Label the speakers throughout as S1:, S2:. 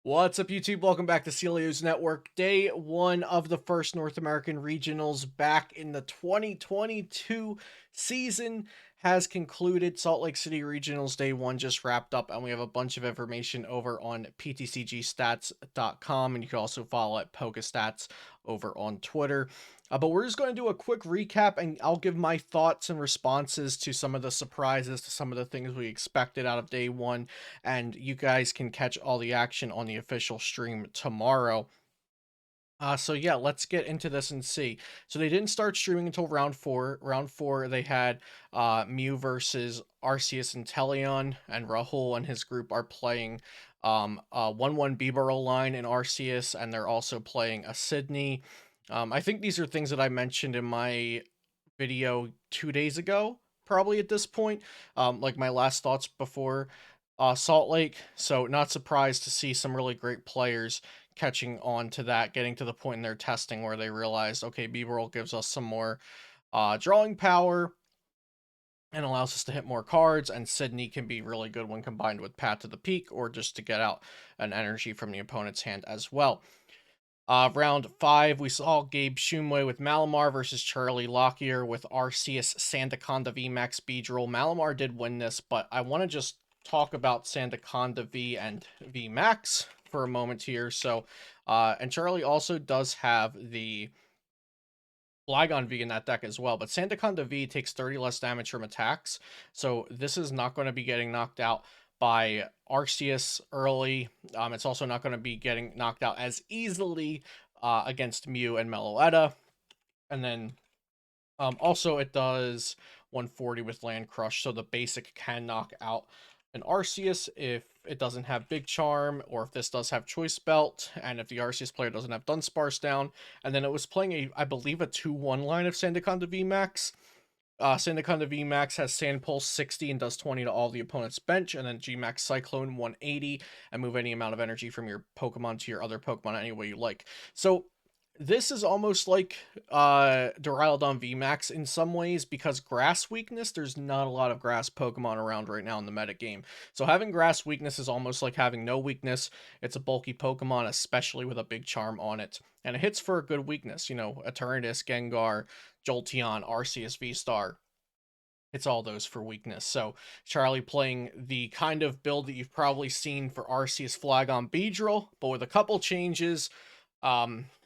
S1: What's up, YouTube? Welcome back to Celios Network. Day one of the first North American Regionals back in the 2022 season has concluded. Salt Lake City Regionals Day one just wrapped up, and we have a bunch of information over on ptcgstats.com, and you can also follow at PokeStats over on Twitter. But we're just going to do a quick recap, and I'll give my thoughts and responses to some of the surprises, to some of the things we expected out of day one, and you guys can catch all the action on the official stream tomorrow. So yeah, let's get into this and see. So they didn't start streaming until round four. Round four, they had Mew versus Arceus and Teleon, and Rahul and his group are playing 1-1 Bibaro line in Arceus, and they're also playing a Sydney. I think these are things that I mentioned in my video 2 days ago, probably at this point, like my last thoughts before Salt Lake. So not surprised to see some really great players catching on to that, getting to the point in their testing where they realized, okay, B-roll gives us some more drawing power and allows us to hit more cards, and Sydney can be really good when combined with Pat to the Peak, or just to get out an energy from the opponent's hand as well. Round 5, we saw Gabe Shumway with Malamar versus Charlie Lockyer with Arceus Sandaconda VMAX Beedrill. Malamar did win this, but I want to just talk about Sandaconda V and VMAX for a moment here. So, and Charlie also does have the Flygon V in that deck as well, but Sandaconda V takes 30 less damage from attacks, so this is not going to be getting knocked out by Arceus early. It's also not going to be getting knocked out as easily against Mew and Meloetta. And then also it does 140 with Land Crush, so the basic can knock out an Arceus if it doesn't have Big Charm, or if this does have Choice Belt, and if the Arceus player doesn't have Dunsparce down. And then it was playing I believe, a 2-1 line of Sandaconda VMAX. Sandaconda VMAX has Sand Pulse 60 and does 20 to all the opponent's bench, and then Gmax Cyclone 180, and move any amount of energy from your Pokemon to your other Pokemon any way you like. So this is almost like Duraludon VMAX in some ways, because grass weakness, there's not a lot of grass Pokemon around right now in the meta game. So having grass weakness is almost like having no weakness. It's a bulky Pokemon, especially with a big charm on it. And it hits for a good weakness, you know, Eternatus, Gengar, Jolteon, Arceus V-Star. It's all those for weakness. So Charlie playing the kind of build that you've probably seen for Arceus Flygon Beedrill, but with a couple changes.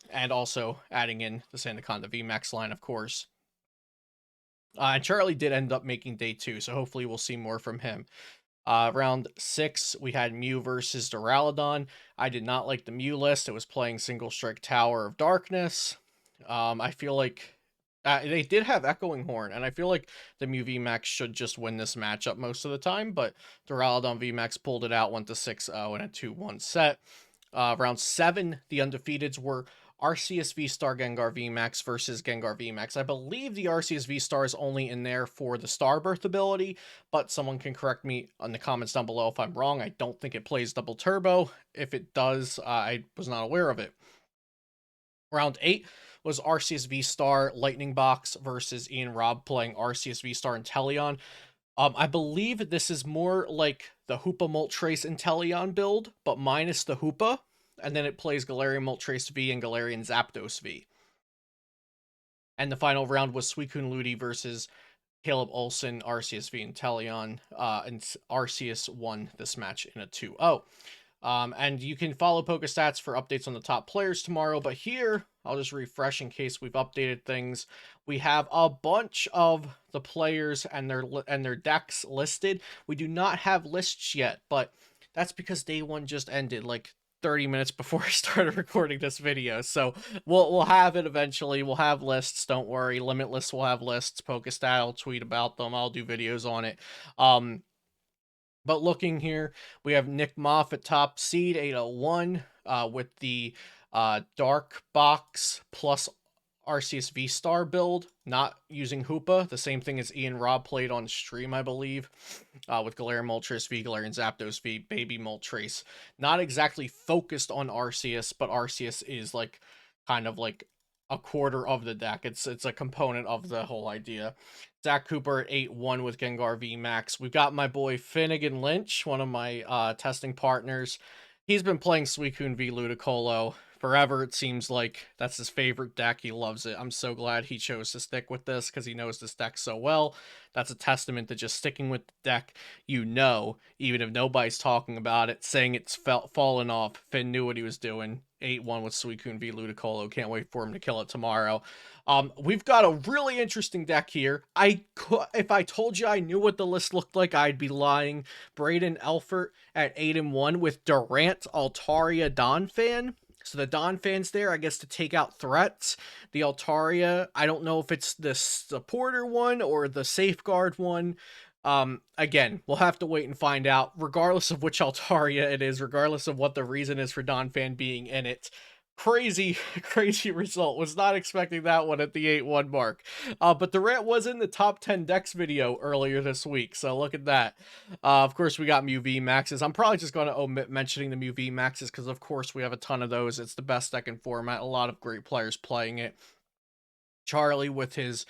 S1: And also adding in the Sandaconda VMAX line, of course. And Charlie did end up making day two, so hopefully we'll see more from him. Round 6, we had Mew versus Duraludon. I did not like the Mew list. It was playing Single Strike Tower of Darkness. I feel like they did have Echoing Horn, and I feel like the Mew VMAX should just win this matchup most of the time, but Duraludon VMAX pulled it out, went to 6-0 in a 2-1 set. Round 7, the undefeateds were Arceus V-Star Gengar VMAX versus Gengar VMAX. I believe the Arceus V-Star is only in there for the Starbirth ability, but someone can correct me in the comments down below if I'm wrong. I don't think it plays Double Turbo. If it does, I was not aware of it. Round 8 was Arceus V-Star Lightning Box versus Ian Robb playing Arceus V-Star Inteleon. I believe this is more like the Hoopa Moltres Inteleon build, but minus the Hoopa, and then it plays Galarian Moltres V and Galarian Zapdos V. And the final round was Suicune Ludi versus Caleb Olsen, Arceus V Inteleon, and Arceus won this match in a 2-0. And you can follow PokeStats for updates on the top players tomorrow, but here, I'll just refresh in case we've updated things. We have a bunch of the players and their decks listed. We do not have lists yet, but that's because day one just ended like 30 minutes before I started recording this video. So we'll have it eventually. We'll have lists, don't worry. Limitless will have lists. PokeStat will tweet about them. I'll do videos on it. But looking here, we have Nick Moffat top seed 801 with the Dark Box plus Arceus V-Star build, not using Hoopa. The same thing as Ian Robb played on stream, I believe, with Galarian Moltres V, Galarian Zapdos V, Baby Moltres. Not exactly focused on Arceus, but Arceus is like kind of like a quarter of the deck. It's a component of the whole idea. Zach Cooper at 8-1 with Gengar V Max. We've got my boy Finnegan Lynch, one of my testing partners, He's been playing Suicune v Ludicolo forever. It seems like that's his favorite deck. He loves it. I'm so glad he chose to stick with this because he knows this deck so well. That's a testament to just sticking with the deck. Even if nobody's talking about it, saying it's fallen off. Finn knew what he was doing. 8-1 with Suicune v Ludicolo. Can't wait for him to kill it tomorrow. We've got a really interesting deck here. If I told you I knew what the list looked like, I'd be lying. Braden Elfert at 8-1 with Durant, Altaria, Donphan. So the Donphan's there, I guess, to take out threats. The Altaria, I don't know if it's the supporter one or the safeguard one. Again, we'll have to wait and find out, regardless of which Altaria it is, regardless of what the reason is for Donphan being in it. Crazy, crazy result. Was not expecting that one at the 8-1 mark. But Durant was in the top 10 decks video earlier this week, so look at that. Of course, we got Mew V Maxes. I'm probably just going to omit mentioning the Mew V Maxes because, of course, we have a ton of those. It's the best deck in format. A lot of great players playing it. Charlie with his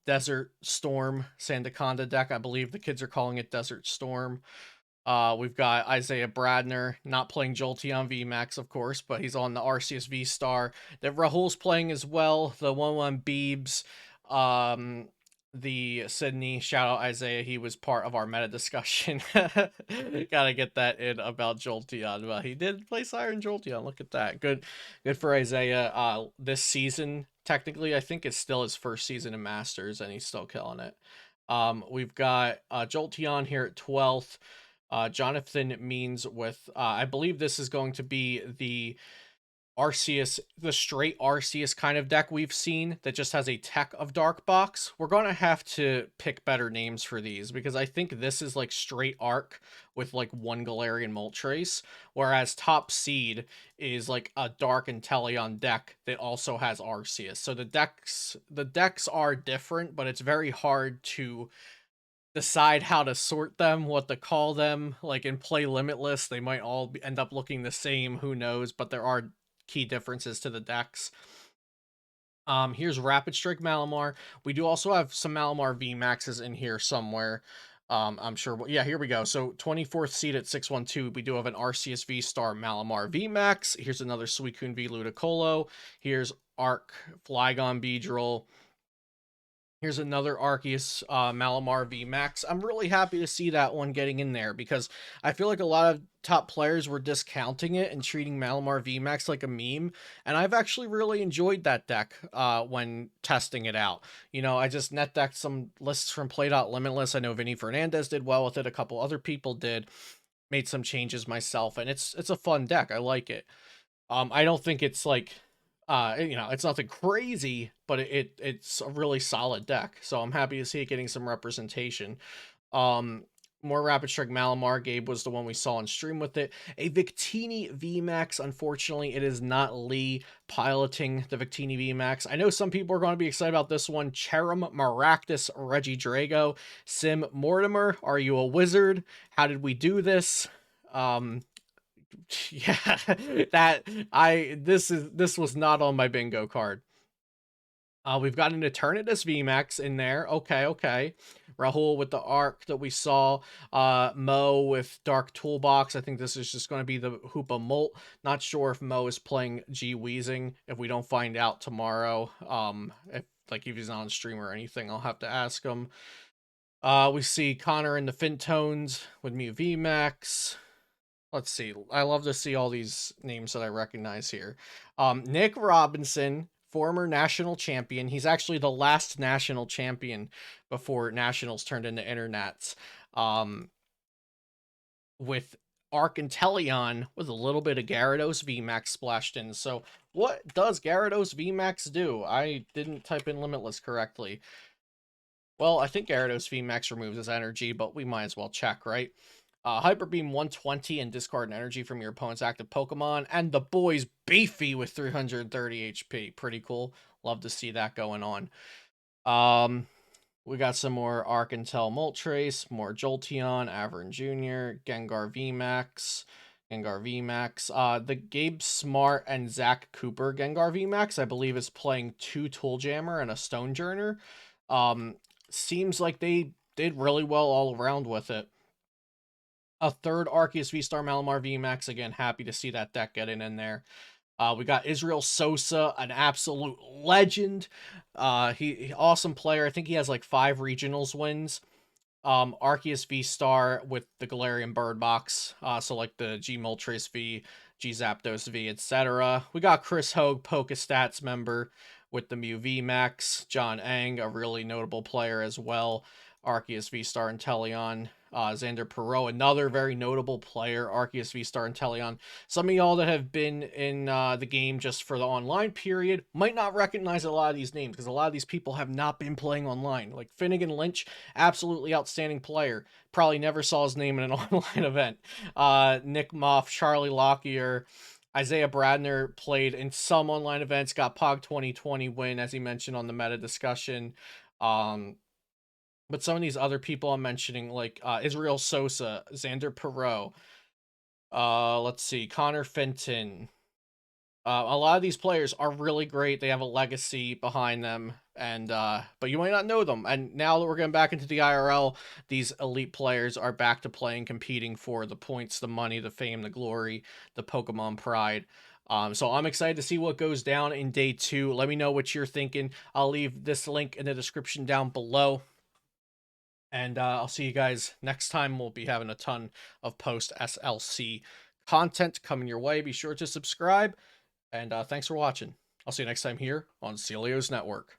S1: Desert Storm Sandaconda deck. I believe the kids are calling it Desert Storm. We've got Isaiah Bradner, not playing Jolteon VMAX, of course, but he's on the Arceus V-Star. That Rahul's playing as well, the 1-1 Beebs, the Sydney, shout out Isaiah, he was part of our meta discussion. Gotta get that in about Jolteon. Well, he did play Siren Jolteon, look at that. Good for Isaiah. This season, technically, I think it's still his first season in Masters, and he's still killing it. We've got Jolteon here at 12th. Jonathan Means with, I believe this is going to be the Arceus, the straight Arceus kind of deck we've seen that just has a tech of Dark Box. We're going to have to pick better names for these because I think this is like straight Arc with like one Galarian Moltres, whereas Top Seed is like a Dark Inteleon deck that also has Arceus. So the decks are different, but it's very hard to decide how to sort them, what to call them. Like in Play Limitless, they might all end up looking the same, who knows, but there are key differences to the decks. Here's Rapid Strike Malamar. We do also have some Malamar V Maxes in here somewhere. I'm sure. Yeah, here we go. So 24th seed at 612. We do have an Arceus V Star Malamar V Max. Here's another Suicune V Ludicolo. Here's Arc Flygon Beedrill. Here's another Arceus Malamar V Max. I'm really happy to see that one getting in there because I feel like a lot of top players were discounting it and treating Malamar V Max like a meme. And I've actually really enjoyed that deck when testing it out. You know, I just net decked some lists from Play.Limitless. I know Vinny Fernandez did well with it. A couple other people did. Made some changes myself. And it's a fun deck. I like it. I don't think it's like it's nothing crazy, but it's a really solid deck. So I'm happy to see it getting some representation. More Rapid Strike Malamar. Gabe was the one we saw on stream with it. A Victini VMAX. Unfortunately, it is not Lee piloting the Victini VMAX. I know some people are going to be excited about this one. Cherim Maractus Reggie Drago. Sim Mortimer. Are you a wizard? How did we do this? Yeah, this was not on my bingo card. We've got an Eternatus VMAX in there. Okay. Rahul with the Arc that we saw. Mo with Dark Toolbox. I think this is just going to be the Hoopa Molt. Not sure if Mo is playing G Weezing. If we don't find out tomorrow, if he's not on stream or anything, I'll have to ask him. We see Connor in the Fintones with Mew VMAX. Let's see. I love to see all these names that I recognize here. Nick Robinson, former national champion. He's actually the last national champion before nationals turned into internets. With Arc Inteleon with a little bit of Gyarados VMAX splashed in. So what does Gyarados VMAX do? I didn't type in Limitless correctly. Well, I think Gyarados VMAX removes his energy, but we might as well check, right? Hyper Beam 120 and discard an energy from your opponent's active Pokemon. And the boy's beefy with 330 HP. Pretty cool. Love to see that going on. We got some more Arcantel Moltres, more Jolteon, Averin Jr., Gengar VMAX. The Gabe Smart and Zach Cooper Gengar VMAX, I believe, is playing 2 Tool Jammer and a Stonejourner. Seems like they did really well all around with it. A third Arceus V-Star Malamar VMAX. Again, happy to see that deck getting in there. We got Israel Sosa, an absolute legend. Awesome player. I think he has like 5 regionals wins. Arceus V Star with the Galarian Bird Box, so like the G Moltres V, G Zapdos V, etc. We got Chris Hogue, Pokestats member with the Mew V Max, John Ang, a really notable player as well, Arceus V Star Inteleon, Xander Perot, another very notable player, Arceus V Star Inteleon. Some of y'all that have been in the game just for the online period might not recognize a lot of these names because a lot of these people have not been playing online. Like Finnegan Lynch, absolutely outstanding player. Probably never saw his name in an online event. Nick Moff, Charlie Lockyer, Isaiah Bradner played in some online events, got POG 2020 win, as he mentioned on the meta discussion. Um, but some of these other people I'm mentioning, like Israel Sosa, Xander Perot, let's see, Connor Fenton. A lot of these players are really great. They have a legacy behind them, and but you might not know them. And now that we're getting back into the IRL, these elite players are back to playing, competing for the points, the money, the fame, the glory, the Pokemon pride. So I'm excited to see what goes down in day 2. Let me know what you're thinking. I'll leave this link in the description down below. And I'll see you guys next time. We'll be having a ton of post SLC content coming your way. Be sure to subscribe. And thanks for watching. I'll see you next time here on Celio's Network.